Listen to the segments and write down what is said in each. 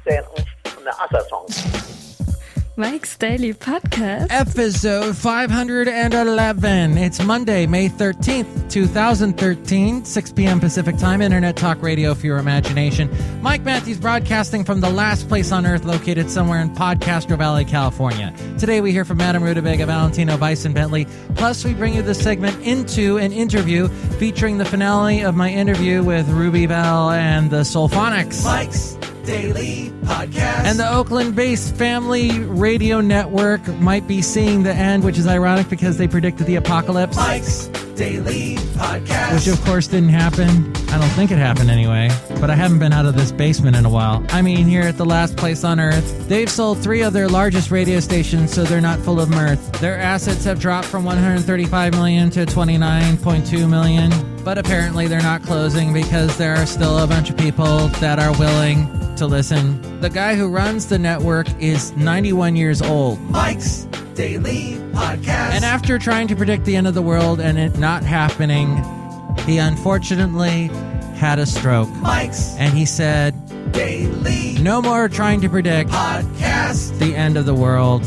send another song. Mike's Daily Podcast. Episode 511. It's Monday, May 13th, 2013, 6 p.m. Pacific Time, Internet Talk Radio for your imagination. Mike Matthews broadcasting from the last place on Earth located somewhere in Podcastro Valley, California. Today we hear from Madame Rootabega, Valentino, Bison Bentley. Plus we bring you the segment Into an Interview featuring the finale of my interview with RUBY VELLE and the Soulphonics. Mike's Daily Podcast. And the Oakland-based Family Radio Network might be seeing the end, which is ironic because they predicted the apocalypse. Mike's Daily Podcast. Which, of course, didn't happen. I don't think it happened anyway. But I haven't been out of this basement in a while. I mean, here at the last place on Earth, they've sold 3 of their largest radio stations, so they're not full of mirth. Their assets have dropped from $135 million to $29.2 million. But apparently they're not closing because there are still a bunch of people that are willing to listen. The guy who runs the network is 91 years old. Mike's Daily Podcast. And after trying to predict the end of the world and it not happening, he unfortunately had a stroke. Mike's And he said, Daily no more trying to predict Podcast. the end of the world.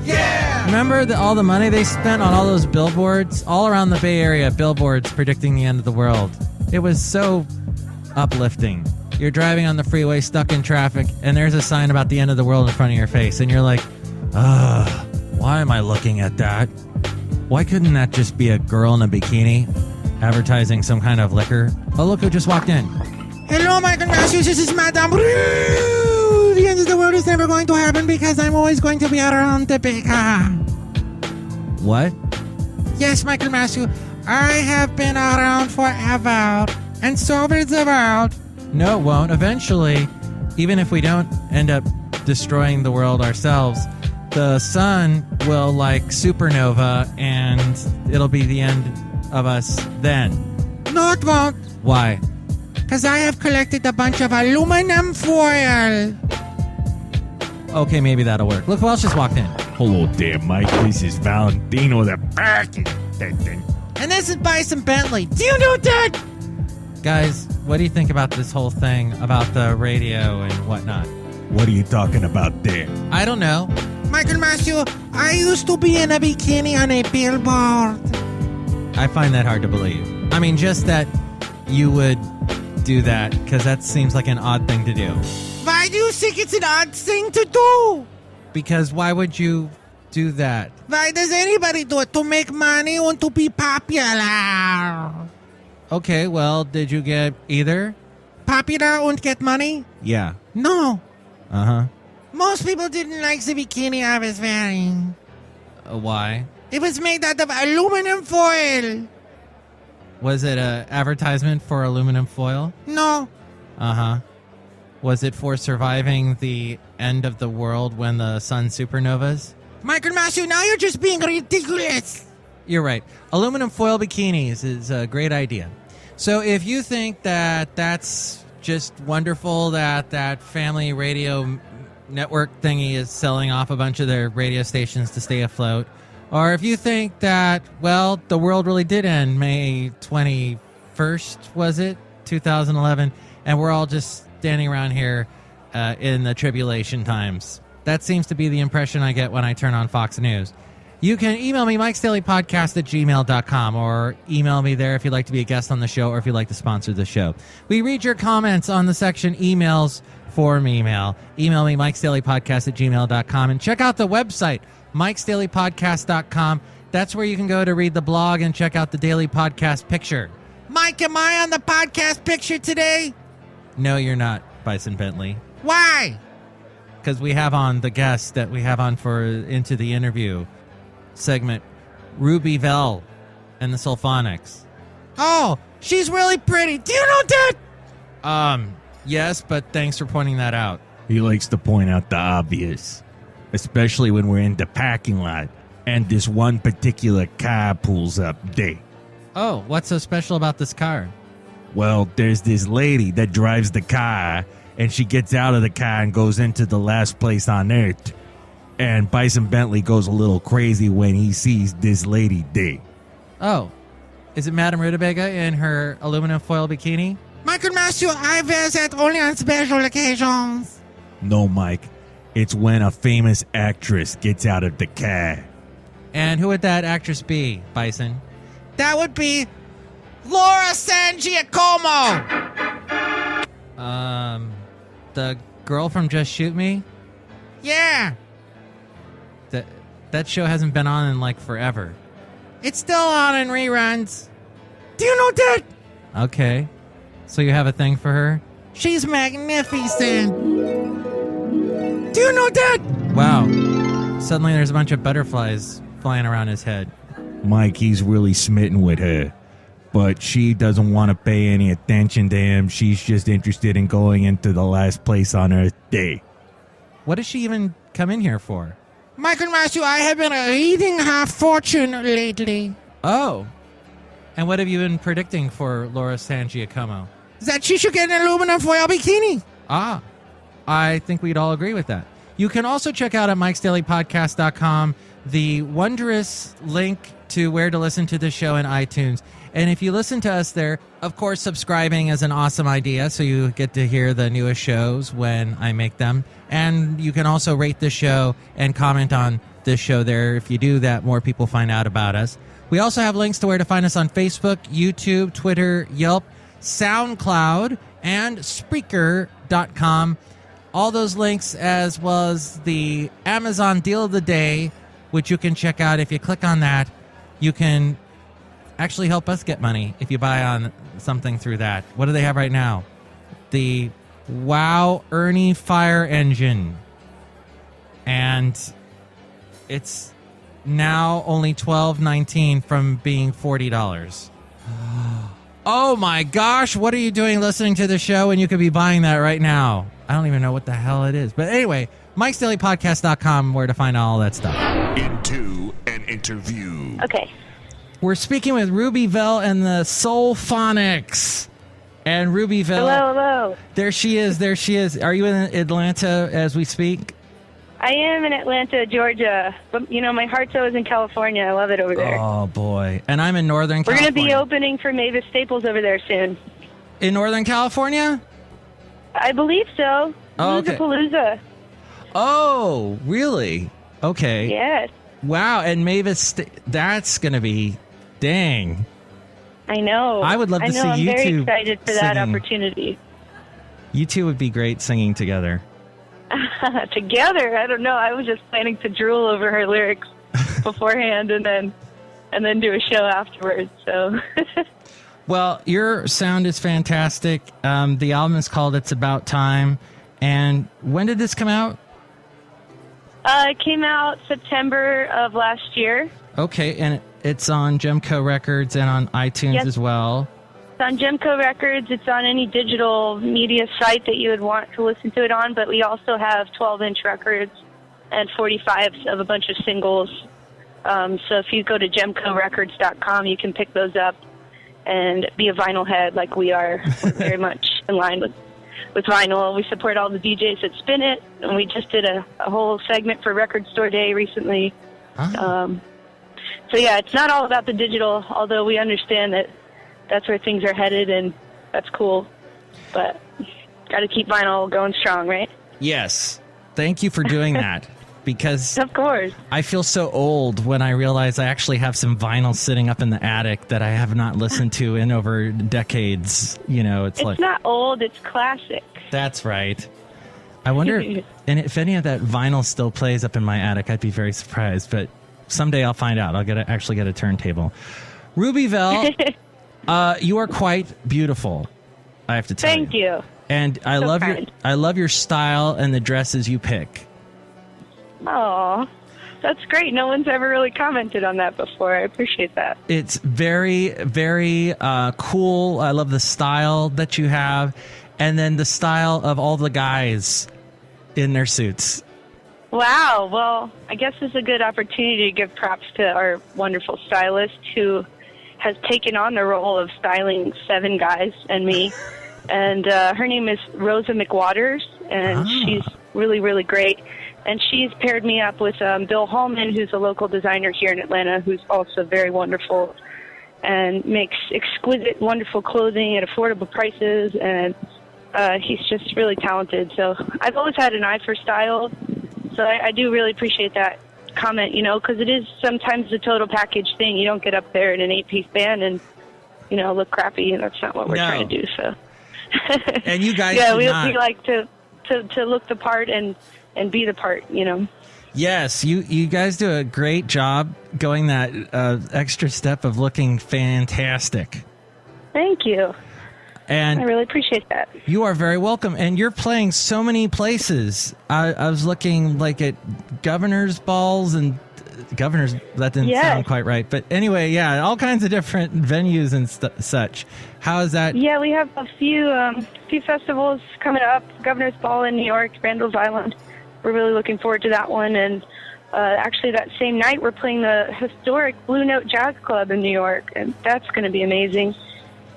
Yeah! Remember all the money they spent on all those billboards? All around the Bay Area, billboards predicting the end of the world. It was so uplifting. You're driving on the freeway, stuck in traffic, and there's a sign about the end of the world in front of your face, and you're like, why am I looking at that? Why couldn't that just be a girl in a bikini advertising some kind of liquor? Oh, look who just walked in. Hello, Michael Matthews. This is Madame Rootabega. The end of the world is never going to happen because I'm always going to be around the baker. What? Yes, Michael Matthews. I have been around forever, and so will the world. No, it won't. Eventually, even if we don't end up destroying the world ourselves, the sun will supernova and it'll be the end of us then. No, it won't. Why? Because I have collected a bunch of aluminum foil. Okay, maybe that'll work. Look who else just walked in. Hello there, Mike. This is Valentino, the back. And this is Bison Bentley. Do you know that? Guys, what do you think about this whole thing about the radio and whatnot? What are you talking about there? I don't know. Michael Matthews, I used to be in a bikini on a billboard. I find that hard to believe. I mean, just that you would do that, because that seems like an odd thing to do. Why do you think it's an odd thing to do? Because why would you do that? Why does anybody do it? To make money or to be popular? Okay, well, did you get either? Popular and get money? Yeah. No. Uh-huh. Most people didn't like the bikini I was wearing. Why? It was made out of aluminum foil. Was it an advertisement for aluminum foil? No. Uh-huh. Was it for surviving the end of the world when the sun supernovas? Michael Matthews, now you're just being ridiculous. You're right. Aluminum foil bikinis is a great idea. So if you think that that's just wonderful that Family Radio Network thingy is selling off a bunch of their radio stations to stay afloat, or if you think that, well, the world really did end May 21st, was it? 2011, and we're all just standing around here in the tribulation times. That seems to be the impression I get when I turn on Fox News. You can email me, mikesdailypodcast@gmail.com, or email me there if you'd like to be a guest on the show or if you'd like to sponsor the show. We read your comments on the section emails form email. Email me, mikesdailypodcast@gmail.com, and check out the website, mikesdailypodcast.com. That's where you can go to read the blog and check out the daily podcast picture. Mike, am I on the podcast picture today? No, you're not, Bison Bentley. Why? Because we have on the guest that we have on for Into the Interview segment, RUBY VELLE and the Soulphonics. Oh, she's really pretty. Do you know that? Yes, but thanks for pointing that out. He likes to point out the obvious, especially when we're in the parking lot and this one particular car pulls up there. Oh, what's so special about this car? Well, there's this lady that drives the car, and she gets out of the car and goes into the last place on Earth. And Bison Bentley goes a little crazy when he sees this lady there. Oh, is it Madame Rootabega in her aluminum foil bikini? Michael Matthew, I wear that only on special occasions. No, Mike. It's when a famous actress gets out of the car. And who would that actress be, Bison? That would be Laura San Giacomo. The girl from Just Shoot Me? Yeah, That show hasn't been on in like forever. it's still on in reruns. Do you know that? Okay. So you have a thing for her? She's magnificent. Do you know that? Wow. Suddenly there's a bunch of butterflies flying around his head. Mike, he's really smitten with her. But she doesn't want to pay any attention to him. She's just interested in going into the last place on Earth Day. What does she even come in here for? Michael Matthew, I have been reading her fortune lately. Oh. And what have you been predicting for Laura San Giacomo? That she should get an aluminum foil bikini. Ah, I think we'd all agree with that. You can also check out at mikesdailypodcast.com the wondrous link to where to listen to the show in iTunes. And if you listen to us there, of course, subscribing is an awesome idea, so you get to hear the newest shows when I make them. And you can also rate the show and comment on this show there. If you do that, more people find out about us. We also have links to where to find us on Facebook, YouTube, Twitter, Yelp, SoundCloud, and Spreaker.com. All those links, as well as the Amazon Deal of the Day, which you can check out. If you click on that, you can actually help us get money if you buy on something through that. What do they have right now? The Wow Ernie Fire Engine. And it's now only $12.19 from being $40. Oh my gosh, what are you doing listening to the show when you could be buying that right now? I don't even know what the hell it is. But anyway, mikesdailypodcast.com, where to find all that stuff. Into an interview. Okay. We're speaking with RUBY VELLE and the Soulphonics. And RUBY VELLE. Hello. There she is. Are you in Atlanta as we speak? I am in Atlanta, Georgia. But, my heart's always in California. I love it over there. Oh, boy. And I'm in Northern We're California. going to be opening for Mavis Staples over there soon. In Northern California? I believe so. Oh, okay. Palooza. Oh, really? Okay. Yes. Wow. And Mavis, that's going to be, dang. I know. I would love to see I'm you very two excited for that singing. opportunity. You two would be great singing together. Together? I don't know. I was just planning to drool over her lyrics beforehand and then do a show afterwards. So. Well, your sound is fantastic. The album is called It's About Time. And when did this come out? It came out September of last year. Okay, and it's on Gemco Records and on iTunes Yes. as well. It's on Gemco Records. It's on any digital media site that you would want to listen to it on, but we also have 12-inch records and 45s of a bunch of singles. So if you go to gemcorecords.com, you can pick those up and be a vinyl head like we are. We're very much in line with vinyl. We support all the DJs that spin it, and we just did a whole segment for Record Store Day recently. So yeah, it's not all about the digital, although we understand that that's where things are headed, and that's cool. But got to keep vinyl going strong, right? Yes. Thank you for doing that. Because Of course. I feel so old when I realize I actually have some vinyl sitting up in the attic that I have not listened to in over decades. It's like... It's not old, it's classic. That's right. I wonder and if any of that vinyl still plays up in my attic. I'd be very surprised, but someday I'll find out. I'll actually get a turntable. RUBY VELLE, you are quite beautiful, I have to tell you. Thank you. And I love your style and the dresses you pick. Oh, that's great. No one's ever really commented on that before. I appreciate that. It's very, very cool. I love the style that you have, and then the style of all the guys in their suits. Wow. Well, I guess this is a good opportunity to give props to our wonderful stylist who has taken on the role of styling 7 guys and me. And her name is Rosa McWaters, and she's really, really great. And she's paired me up with Bill Hallman, who's a local designer here in Atlanta, who's also very wonderful. and makes exquisite, wonderful clothing at affordable prices, and he's just really talented. So I've always had an eye for style, so I do really appreciate that comment, because it is sometimes the total package thing. You don't get up there in an 8-piece band and, look crappy, and that's not what we're trying to do, so. And you guys yeah, do we not. like to look the part and be the part, Yes, you guys do a great job going that extra step of looking fantastic. Thank you. And I really appreciate that. you are very welcome. And you're playing so many places. I was looking like at governor's balls and governor's. That didn't sound quite right. But anyway, yeah, all kinds of different venues and such. How is that? Yeah, we have a few festivals coming up. Governor's Ball in New York, Randall's Island. We're really looking forward to that one. And actually, that same night, we're playing the historic Blue Note Jazz Club in New York, and that's going to be amazing.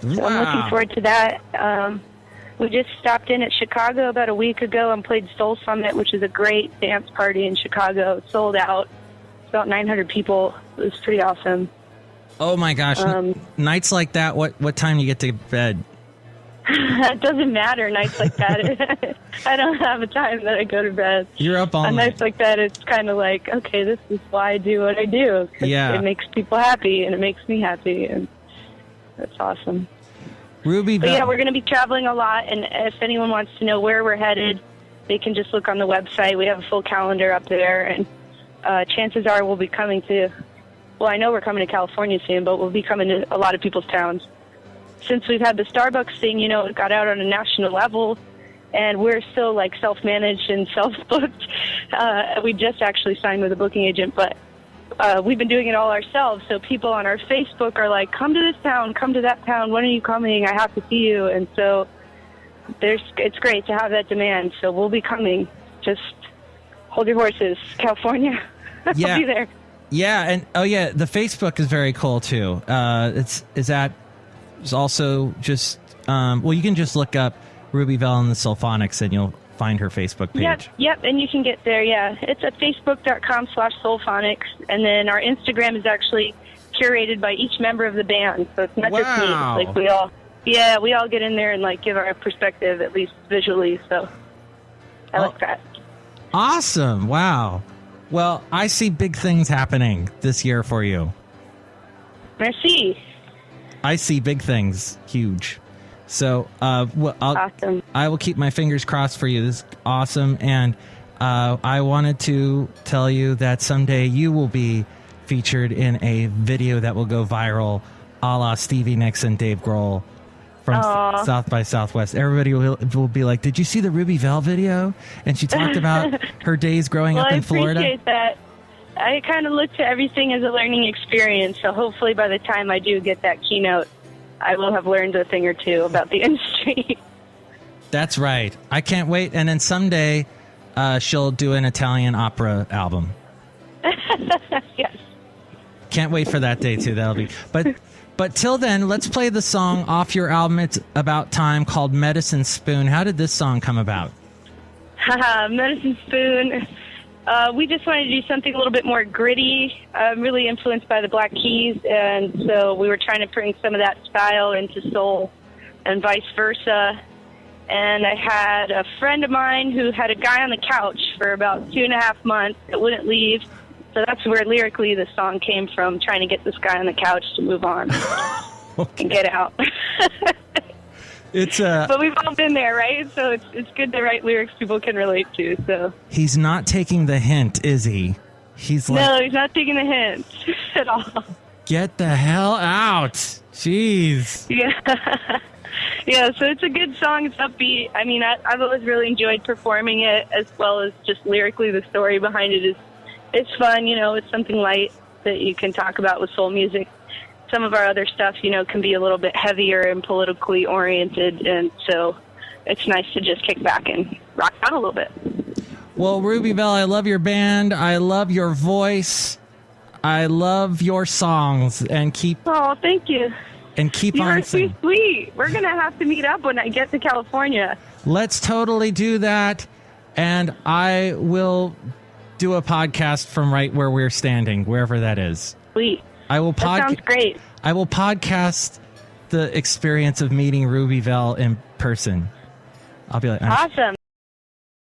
So I'm looking forward to that. We just stopped in at Chicago about a week ago and played Soul Summit, which is a great dance party in Chicago. It sold out. About 900 people. It was pretty awesome. Oh my gosh! Nights like that. What time do you get to bed? It doesn't matter. Nights like that, I don't have a time that I go to bed. You're up all On night. nights like that, it's kind of like, okay, this is why I do what I do. 'Cause Yeah. it makes people happy, and it makes me happy, and that's awesome. Ruby But Bell. yeah, we're going to be traveling a lot, and if anyone wants to know where we're headed, they can just look on the website. We have a full calendar up there, and chances are we'll be coming to, well, I know we're coming to California soon, but we'll be coming to a lot of people's towns. Since we've had the Starbucks thing, it got out on a national level, and we're still like self-managed and self-booked. We just actually signed with a booking agent, but we've been doing it all ourselves. So people on our Facebook are like, come to this town, come to that town. When are you coming? I have to see you. And so it's great to have that demand. So we'll be coming. Just hold your horses, California. Yeah. I'll be there. Yeah, and the Facebook is very cool too. It's also just you can just look up Ruby Velle and the Soulphonics and you'll find her Facebook page. Yep, and you can get there, yeah. It's at facebook.com/soulphonics, and then our Instagram is actually curated by each member of the band, so it's not just me. Wow. Like we all get in there and like give our perspective, at least visually, so I like that. Awesome. Wow. Well, I see big things happening this year for you. Merci. I see big things. Huge. So Awesome. I will keep my fingers crossed for you. This is awesome. And I wanted to tell you that someday you will be featured in a video that will go viral a la Stevie Nicks and Dave Grohl from South by Southwest. Everybody will be like, did you see the Ruby Velle video? And she talked about her days growing up in Florida. I appreciate that. I kind of look to everything as a learning experience, so hopefully by the time I do get that keynote, I will have learned a thing or two about the industry. That's right. I can't wait. And then someday she'll do an Italian opera album. Yes. Can't wait for that day, too. That'll be... But till then, let's play the song off your album, It's About Time, called Medicine Spoon. How did this song come about? Medicine Spoon. We just wanted to do something a little bit more gritty, really influenced by the Black Keys, and so we were trying to bring some of that style into soul and vice versa. And I had a friend of mine who had a guy on the couch for about 2.5 months that wouldn't leave. So that's where lyrically the song came from, trying to get this guy on the couch to move on and get out. But we've all been there, right? So it's good to write lyrics people can relate to. So he's not taking the hint, is he? He's like, no, he's not taking the hint at all. Get the hell out. Jeez. Yeah. Yeah, so it's a good song. It's upbeat. I mean, I've always really enjoyed performing it, as well as just lyrically the story behind it is it's fun. It's something light that you can talk about with soul music. Some of our other stuff, can be a little bit heavier and politically oriented, and so it's nice to just kick back and rock out a little bit. Well, Ruby Velle, I love your band. I love your voice. I love your songs. And keep... Oh, thank you. And keep on You're singing. too sweet. We're going to have to meet up when I get to California. Let's totally do that. And I will do a podcast from right where we're standing, wherever that is. Sweet. I will That sounds great. I will podcast the experience of meeting Ruby Velle in person. I'll be like, Awesome.